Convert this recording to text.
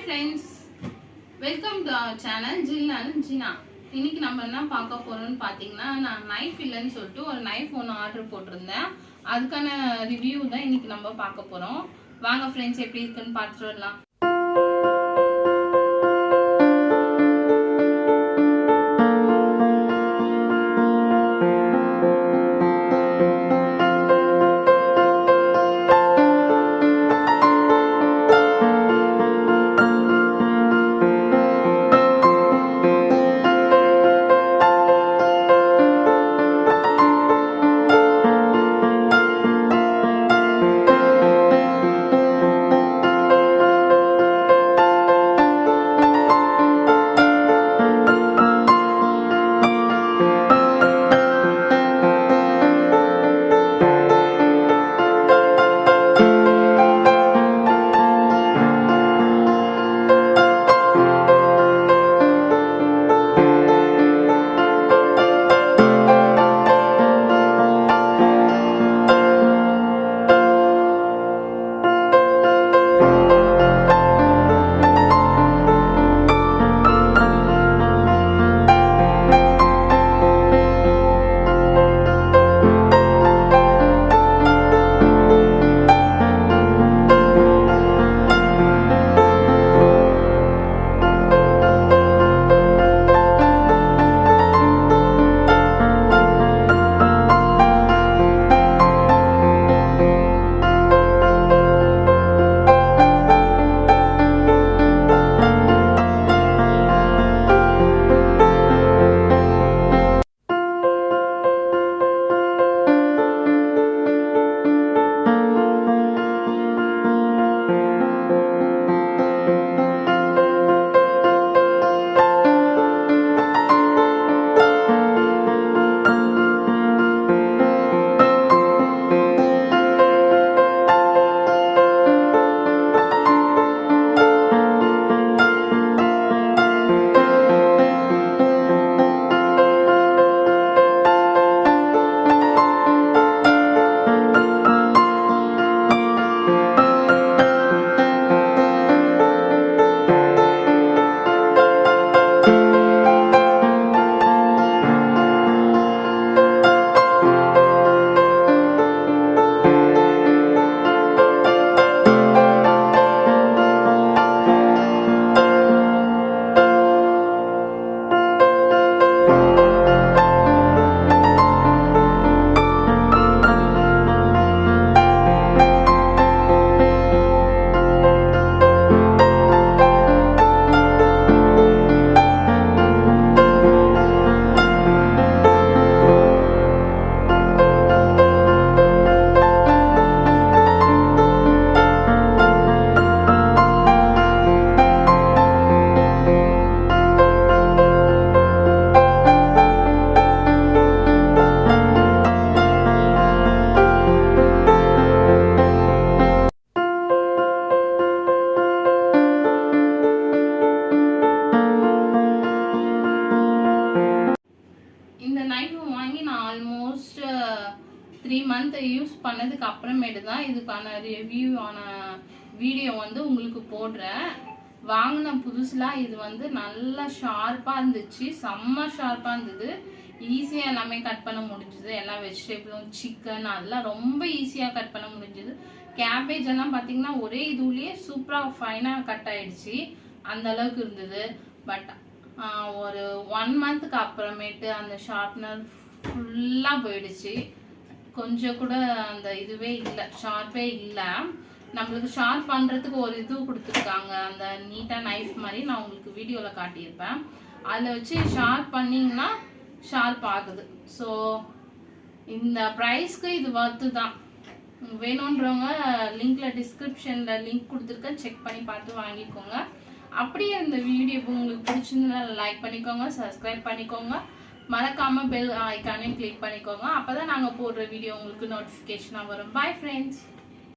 friends, welcome to our channel Jill and Gina. இன்னைக்கு நம்ம என்ன பார்க்க போறோம்னு பாத்தீங்கன்னா நான் நைஃப் இல்லன்னு சொல்லிட்டு ஒரு நைஃப் ஒன்னு ஆர்டர் போட்டிருந்தேன். அதுக்கான ரிவ்யூ தான் இன்னைக்கு நம்ம பார்க்க போறோம். வாங்க फ्रेंड्स எப்படி இருக்குன்னு பார்த்துட்டு வரலாம். ஆல்மோஸ்ட் 3 months யூஸ் பண்ணதுக்கு அப்புறமேட்டு தான் இதுக்கான ரிவ்யூ ஆன வீடியோ வந்து உங்களுக்கு போடுறேன். வாங்கின புதுசுலாம் இது வந்து நல்லா ஷார்ப்பாக இருந்துச்சு, செம்ம ஷார்ப்பாக இருந்தது. ஈஸியாக எல்லாமே கட் பண்ண முடிஞ்சுது. எல்லா வெஜிடபிளும் சிக்கன் அதெல்லாம் ரொம்ப ஈஸியாக கட் பண்ண முடிஞ்சுது. கேபேஜ் எல்லாம் பார்த்தீங்கன்னா ஒரே இதுலேயே சூப்பராக ஃபைனாக கட் ஆயிடுச்சு, அந்த அளவுக்கு இருந்தது. பட் ஒரு 1 monthக்கு அப்புறமேட்டு அந்த ஷார்ப்னர் ஃபுல்லாக போயிடுச்சு. கொஞ்சம் கூட அந்த இதுவே இல்லை, ஷார்ப்பே இல்லை. நம்மளுக்கு ஷார்ப் பண்ணுறதுக்கு ஒரு இது கொடுத்துருக்காங்க, அந்த நீட்டாக நைஃப் மாதிரி நான் உங்களுக்கு வீடியோவில் காட்டியிருப்பேன். அதில் வச்சு ஷார்ப் பண்ணிங்கன்னா ஷார்ப் ஆகுது. ஸோ இந்த ப்ரைஸ்க்கு இது ஒர்த்து தான். வேணுன்றவங்க லிங்க்கில் டிஸ்கிரிப்ஷனில் லிங்க் கொடுத்துருக்கேன், செக் பண்ணி பார்த்து வாங்கிக்கோங்க. அப்படியே இந்த வீடியோ உங்களுக்கு பிடிச்சிருந்தா லைக் பண்ணிக்கோங்க, சப்ஸ்கிரைப் பண்ணிக்கோங்க, மறக்காம பெல் ஐக்கானையும் கிளிக் பண்ணிக்கோங்க. அப்பதான் நாங்க போடுற வீடியோ உங்களுக்கு நோட்டிஃபிகேஷனா வரும். Bye friends.